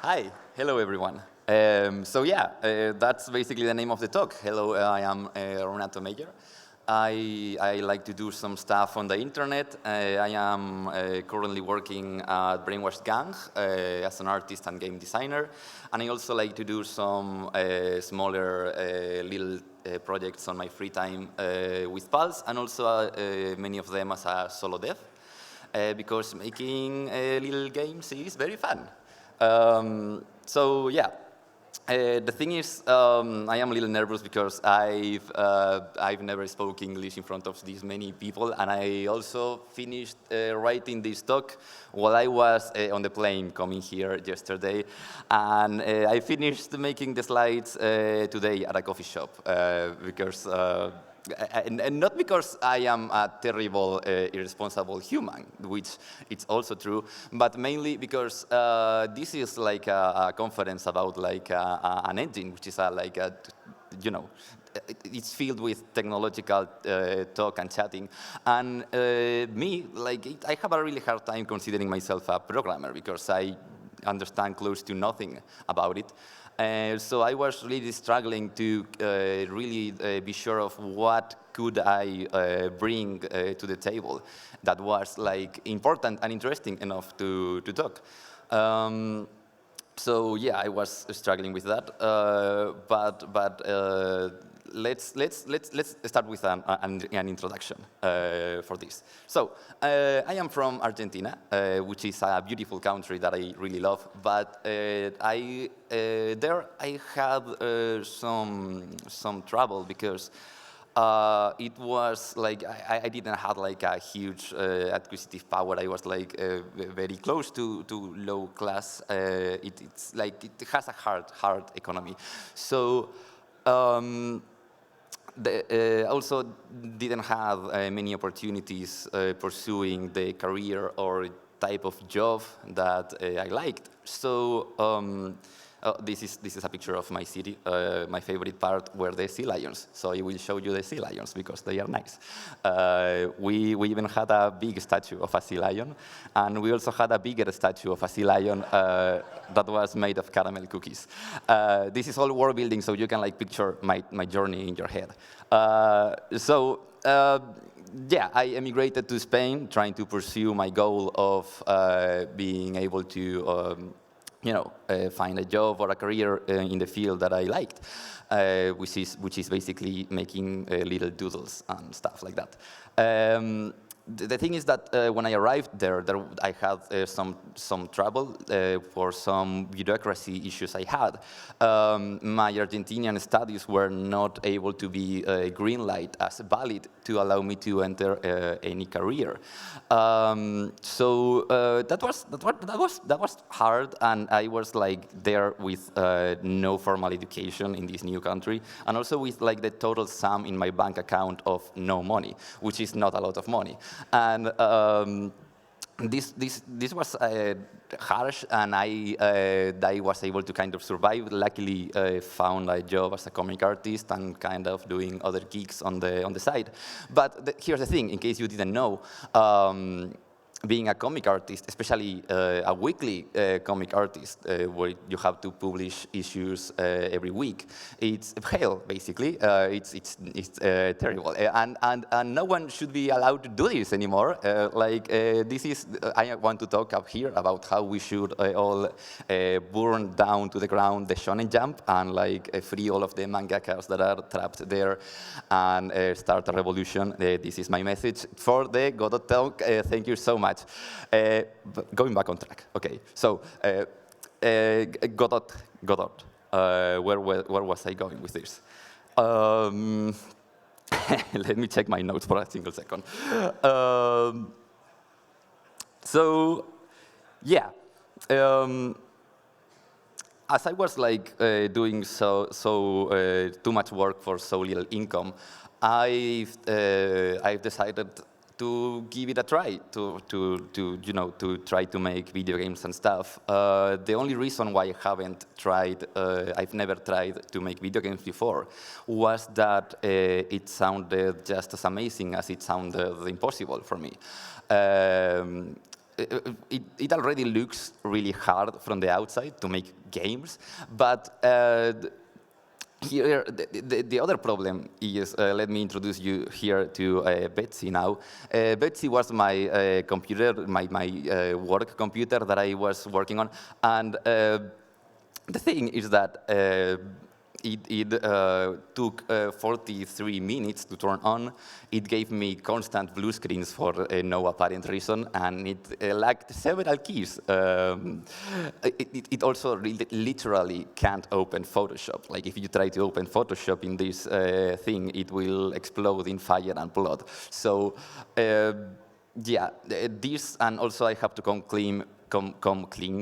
Hi, hello everyone. That's basically the name of the talk. Hello, I am Renato Meyer. I like to do some stuff on the internet. I am currently working at Brainwashed Gang as an artist and game designer. And I also like to do some smaller little projects on my free time with pals, and also many of them as a solo dev, because making little games is very fun. The thing is, I am a little nervous because I've never spoke English in front of these many people, and I also finished writing this talk while I was on the plane coming here yesterday, and I finished making the slides today at a coffee shop because. And not because I am a terrible, irresponsible human, which it's also true, but mainly because this is like a conference about like an engine, which is it's filled with technological talk and chatting. And I have a really hard time considering myself a programmer because I understand close to nothing about it. So I was really struggling to really be sure of what could I bring to the table that was like important and interesting enough to talk. I was struggling with that, let's start with an introduction for this. So, I am from Argentina, which is a beautiful country that I really love, but there I had some trouble because it was like I didn't have like a huge acquisitive power. I was like very close to low class. It's like it has a hard economy. So. Also didn't have many opportunities pursuing the career or type of job that I liked. So this is a picture of my city. My favorite part were the sea lions. So I will show you the sea lions because they are nice. We even had a big statue of a sea lion, and we also had a bigger statue of a sea lion that was made of caramel cookies. This is all world building, so you can like picture my journey in your head. I emigrated to Spain, trying to pursue my goal of being able to find a job or a career in the field that I liked, which is basically making little doodles and stuff like that. The thing is that when I arrived there I had some trouble for some bureaucracy issues I had. My Argentinian studies were not able to be green light as valid to allow me to enter any career. That was hard, and I was like there with no formal education in this new country, and also with like the total sum in my bank account of no money, which is not a lot of money. And this was harsh, and I was able to kind of survive. Luckily, found a job as a comic artist and kind of doing other gigs on the side. But here's the thing, in case you didn't know. Being a comic artist, especially a weekly comic artist, where you have to publish issues every week, it's hell, basically. It's terrible, and no one should be allowed to do this anymore. I want to talk up here about how we should all burn down to the ground the Shonen Jump and free all of the mangakas that are trapped there and start a revolution. This is my message for the Godot talk. Thank you so much. Going back on track. Okay, so Godot. Where was I going with this? Let me check my notes for a single second. As I was doing too much work for so little income, I've decided to give it a try, to try to make video games and stuff. The only reason why I've never tried to make video games before, was that it sounded just as amazing as it sounded impossible for me. it already looks really hard from the outside to make games, but here, the other problem is, let me introduce you here to Betsy now. Betsy was my computer, my work computer that I was working on, and the thing is that it took 43 minutes to turn on. It gave me constant blue screens for no apparent reason, and it lacked several keys. It also literally can't open Photoshop. Like, if you try to open Photoshop in this thing, it will explode in fire and blood. So, yeah, this, and also I have to come clean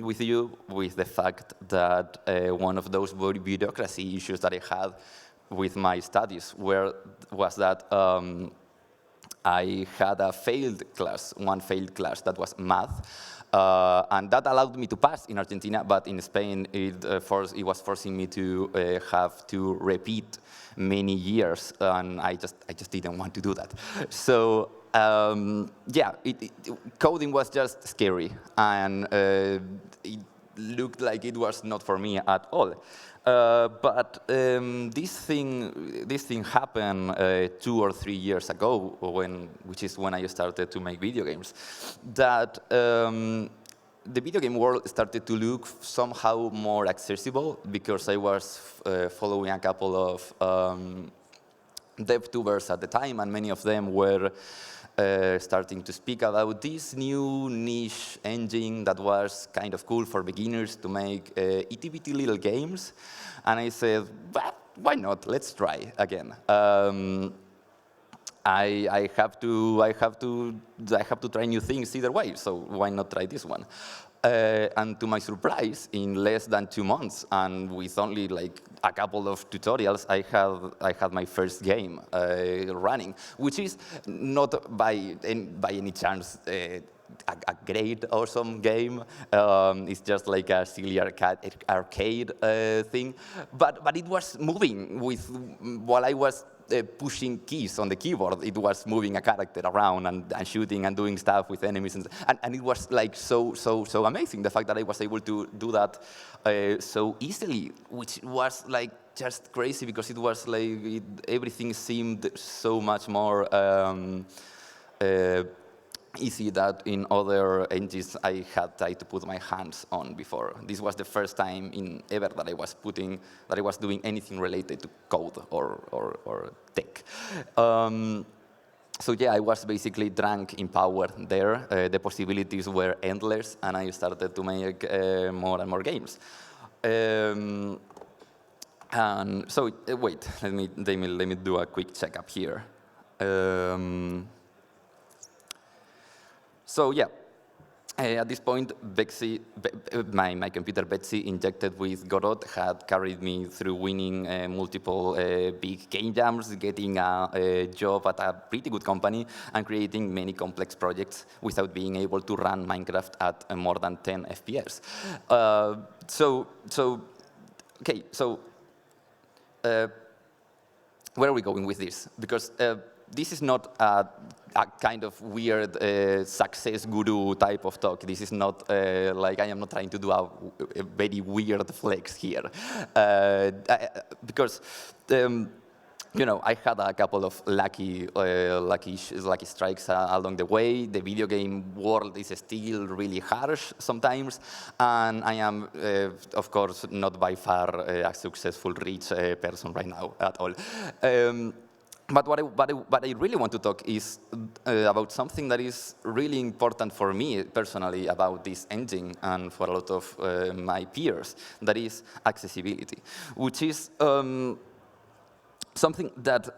with you with the fact that one of those bureaucracy issues that I had with my studies was that I had a one failed class that was math, and that allowed me to pass in Argentina, but in Spain it was forcing me to have to repeat many years, and I just didn't want to do that. So yeah, coding was just scary, and it looked like it was not for me at all. But this thing happened 2 or 3 years ago, which is when I started to make video games, that the video game world started to look somehow more accessible, because I was following a couple of DevTubers at the time, and many of them were starting to speak about this new niche engine that was kind of cool for beginners to make itty-bitty little games. And I said, well, why not? Let's try again. I have to try new things either way, so why not try this one? And to my surprise, in less than 2 months, and with only like a couple of tutorials, I had my first game running, which is not by any chance a great, awesome game. It's just like a silly arcade thing, but it was moving while I was pushing keys on the keyboard. It was moving a character around and shooting and doing stuff with enemies, and it was like so amazing, the fact that I was able to do that so easily, which was like just crazy, because it was like everything seemed so much more easy that in other engines I had tried to put my hands on before. This was the first time ever that I was doing anything related to code or tech. So yeah, I was basically drunk in power there. The possibilities were endless, and I started to make more and more games. And so wait, let me do a quick checkup here. So yeah, at this point, Betsy, my computer Betsy, injected with Godot, had carried me through winning multiple big game jams, getting a job at a pretty good company, and creating many complex projects without being able to run Minecraft at more than 10 FPS. Okay, so where are we going with this? Because this is not a kind of weird success guru type of talk. This is not like, I am not trying to do a very weird flex here. Because you know, I had a couple of lucky strikes along the way. The video game world is still really harsh sometimes, and I am, of course, not by far a successful, rich person right now at all. But what I really want to talk is about something that is really important for me personally about this engine, and for a lot of my peers, that is accessibility, which is something that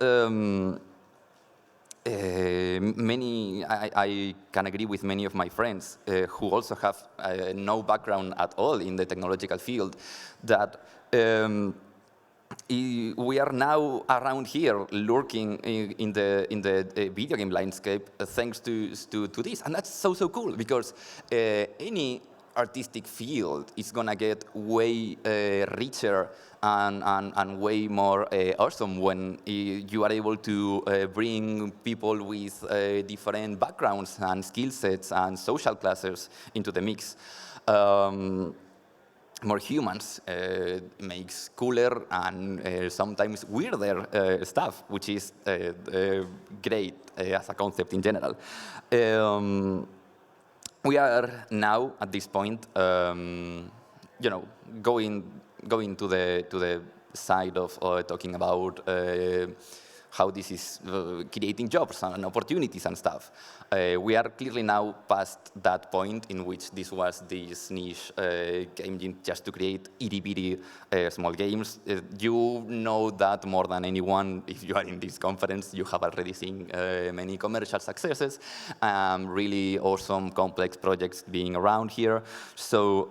I can agree with many of my friends who also have no background at all in the technological field, that we are now around here lurking in the video game landscape thanks to this, and that's so cool, because any artistic field is gonna get way richer and way more awesome when you are able to bring people with different backgrounds and skill sets and social classes into the mix. More humans makes cooler and sometimes weirder stuff, which is great as a concept in general. We are now at this point, going to the side of talking about how this is creating jobs and opportunities and stuff. We are clearly now past that point in which this was this niche game engine just to create itty-bitty small games. You know that more than anyone. If you are in this conference, you have already seen many commercial successes, really awesome, complex projects being around here. So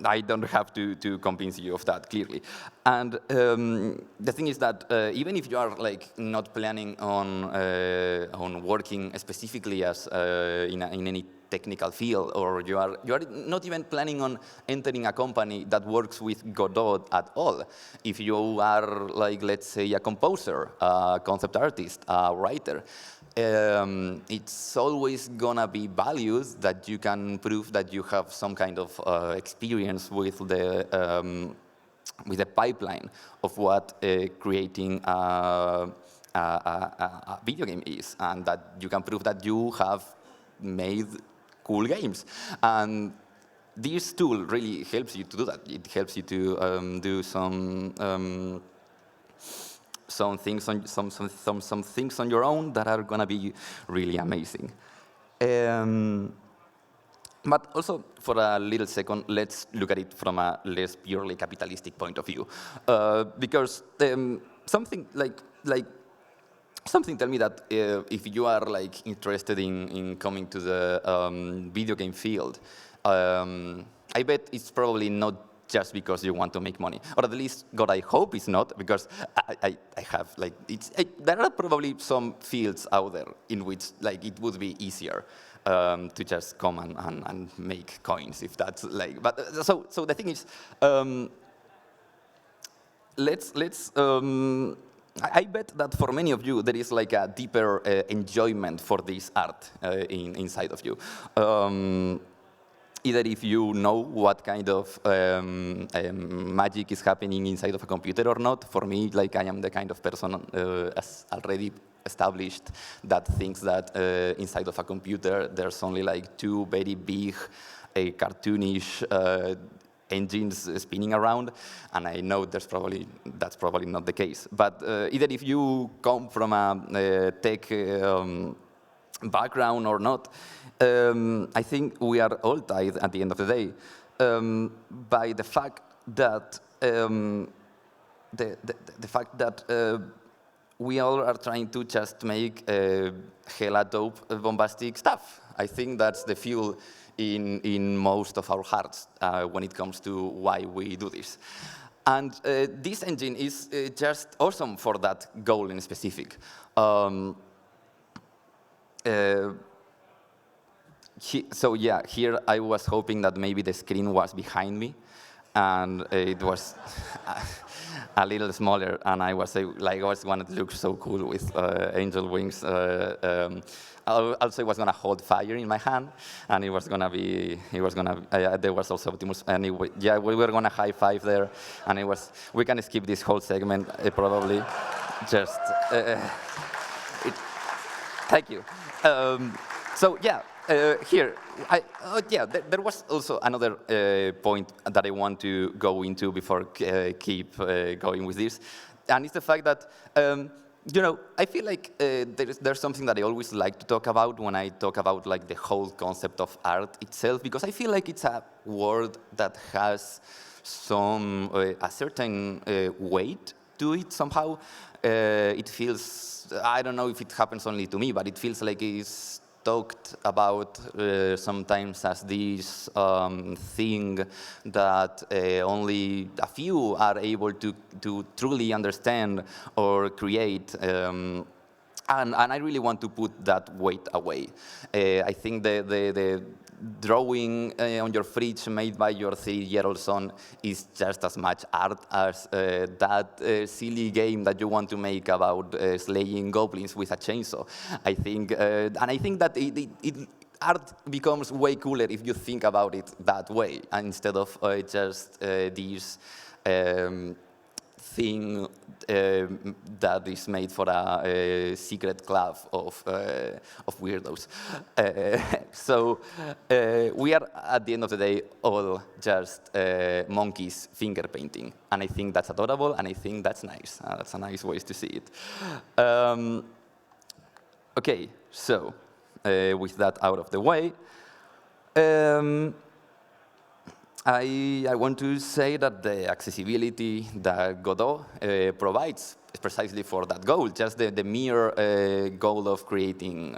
I don't have to convince you of that, clearly. And the thing is that even if you are not planning on working specifically as in any technical field, or you are not even planning on entering a company that works with Godot at all, if you are let's say a composer, a concept artist, a writer, it's always gonna be values that you can prove that you have some kind of experience with the pipeline of what creating a video game is, and that you can prove that you have made cool games. And this tool really helps you to do that. It helps you to do some things on some things on your own that are gonna be really amazing. But also, for a little second, let's look at it from a less purely capitalistic point of view, because something tell me that if you are interested in coming to the video game field, I bet it's probably not just because you want to make money, or at least God, I hope it's not, because I have there are probably some fields out there in which it would be easier to just come and make coins, if that's but so the thing is, I bet that for many of you there is a deeper enjoyment for this art inside of you. Either if you know what kind of magic is happening inside of a computer or not. For me, I am the kind of person as already established that thinks that inside of a computer there's only two very big, cartoonish engines spinning around, and I know that's probably not the case. But either if you come from a tech background or not, I think we are all tied at the end of the day by the fact that we all are trying to just make hella dope, bombastic stuff. I think that's the fuel in most of our hearts when it comes to why we do this. And this engine is just awesome for that goal in specific. So yeah, here I was hoping that maybe the screen was behind me, and it was a little smaller, and I was wanted to look so cool with angel wings. Also, it was gonna hold fire in my hand, and there was also Optimus. Anyway, yeah, we were gonna high five there, and it was. We can skip this whole segment probably. Just thank you. So yeah. Here, there was also another point that I want to go into before keep going with this, and it's the fact that I feel like there's something that I always like to talk about when I talk about the whole concept of art itself, because I feel like it's a word that has some a certain weight to it somehow. It feels, I don't know if it happens only to me, but it feels like it's talked about sometimes as this thing that only a few are able to truly understand or create And I really want to put that weight away. I think the drawing on your fridge made by your 3-year-old son is just as much art as that silly game that you want to make about slaying goblins with a chainsaw. I think, and I think that art becomes way cooler if you think about it that way, instead of just this thing that is made for a secret club of weirdos. So we are, at the end of the day, all just monkeys finger painting. And I think that's adorable, and I think that's nice. That's a nice way to see it. OK, so with that out of the way, I want to say that the accessibility that Godot provides is precisely for that goal. Just the mere goal of creating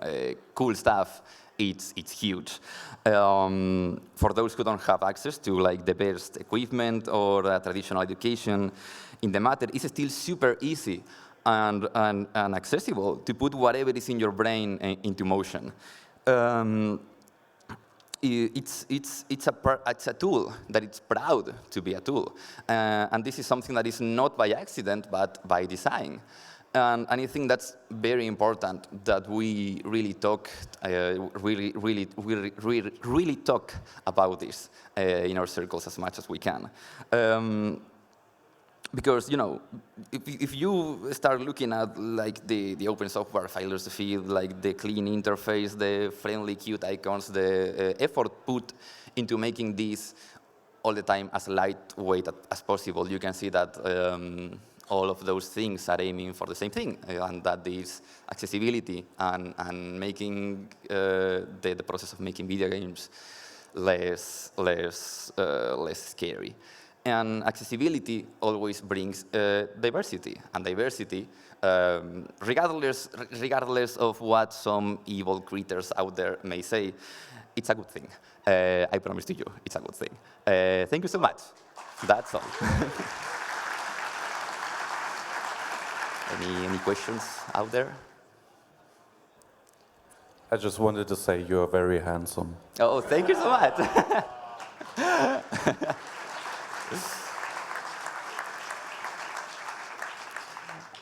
cool stuff, it's huge. For those who don't have access to like the best equipment or traditional education in the matter, it's still super easy and accessible to put whatever is in your brain into motion. It's a tool that it's proud to be a tool. And this is something that is not by accident, but by design. And I think that's very important that we really talk, really talk about this in our circles as much as we can. Because, you know, if you start looking at like the open software philosophy, like the clean interface, the friendly, cute icons, the effort put into making this all the time as lightweight as possible, you can see that all of those things are aiming for the same thing, and that is accessibility and making the process of making video games less scary. And accessibility always brings diversity, and diversity, regardless of what some evil creatures out there may say, it's a good thing. I promise to you, it's a good thing. Thank you so much. That's all. Any questions out there? I just wanted to say you are very handsome. Oh, thank you so much.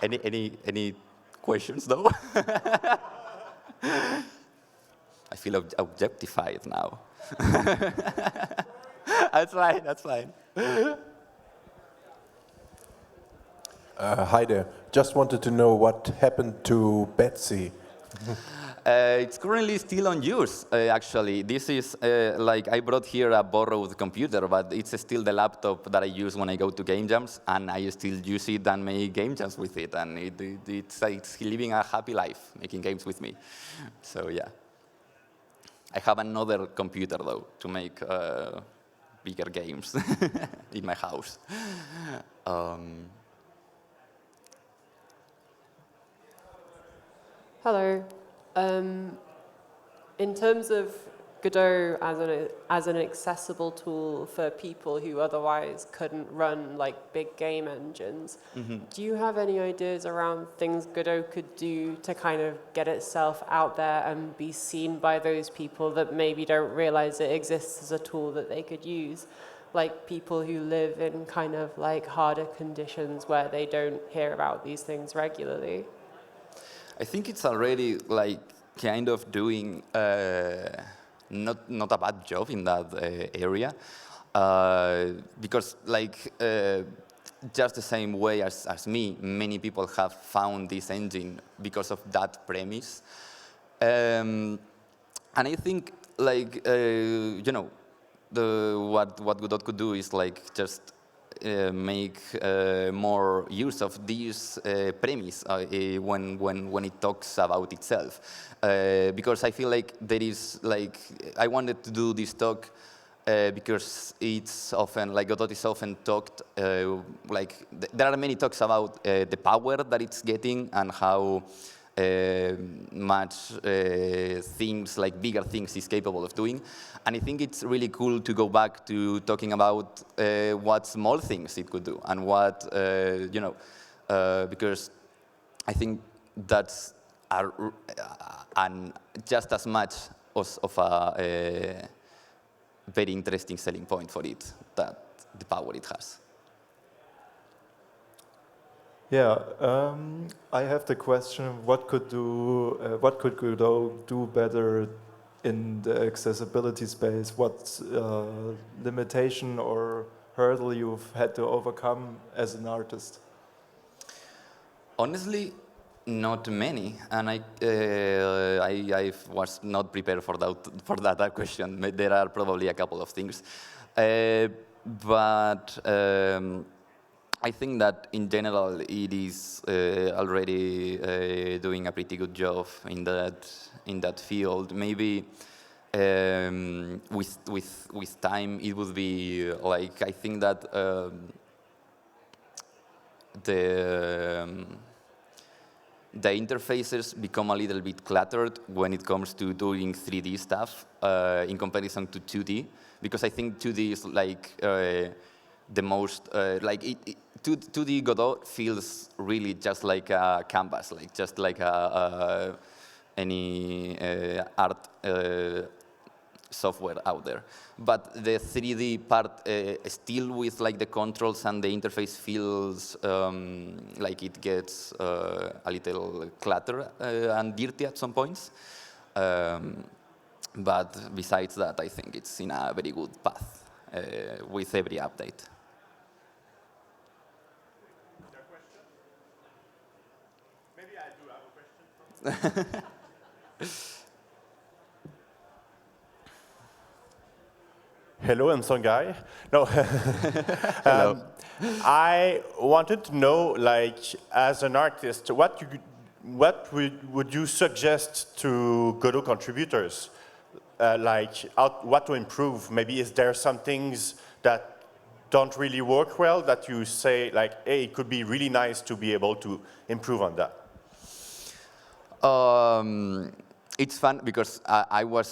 Any questions, though? I feel objectified now. That's fine, that's fine. Hi there. Just wanted to know what happened to Betsy. It's currently still on use, actually. This is, like, I brought here a borrowed computer, but it's still the laptop that I use when I go to game jams, and I still use it and make game jams with it, and it's living a happy life, making games with me. So, yeah. I have another computer, though, to make bigger games in my house. Hello. In terms of Godot as an accessible tool for people who otherwise couldn't run like big game engines, do you have any ideas around things Godot could do to kind of get itself out there and be seen by those people that maybe don't realize it exists as a tool that they could use? Like people who live in kind of like harder conditions where they don't hear about these things regularly? I think it's already like kind of doing not a bad job in that area, because like just the same way as me, many people have found this engine because of that premise, and I think like you know, what Godot could do is like just make more use of this premise when it talks about itself, because I feel like there is like I wanted to do this talk because it's often like Godot is often talked like there are many talks about the power that it's getting and how much things like bigger things is capable of doing. And I think it's really cool to go back to talking about what small things it could do and what, you know, because I think that's are and just as much of a very interesting selling point for it, that the power it has. Yeah, I have the question: what could Godot do better in the accessibility space? What limitation or hurdle you've had to overcome as an artist? Honestly, not many, and I was not prepared for that question. There are probably a couple of things, but I think that in general it is already doing a pretty good job in that field. Maybe with time it would be like, I think that the interfaces become a little bit cluttered when it comes to doing 3D stuff in comparison to 2D, because I think 2D is like the most, 2D Godot feels really just like a canvas, like just like any art software out there. But the 3D part, still with like the controls and the interface feels like it gets a little cluttered and dirty at some points. But besides that, I think it's in a very good path with every update. Maybe I do have a question. Hello, I'm Songai. No, Hello. I wanted to know, like, as an artist, what would you suggest to Godot contributors? What to improve? Maybe is there some things that don't really work well that you say, like, hey, it could be really nice to be able to improve on that? It's fun because I would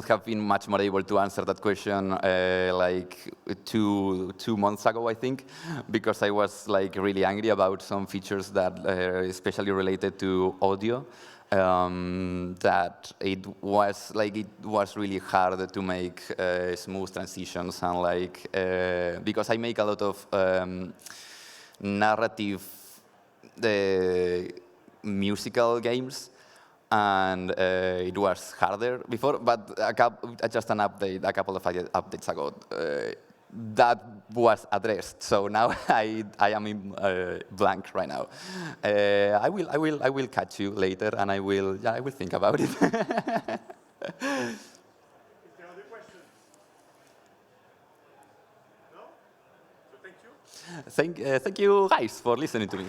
have been much more able to answer that question like two months ago, I think, because I was like really angry about some features that especially related to audio. That it was really hard to make smooth transitions, and like because I make a lot of narrative musical games, and it was harder before, but just a couple of updates ago, that was addressed. So now I am in blank right now. I will catch you later, and I will think about it. Is there other questions? No? So thank you. Thank you guys for listening to me.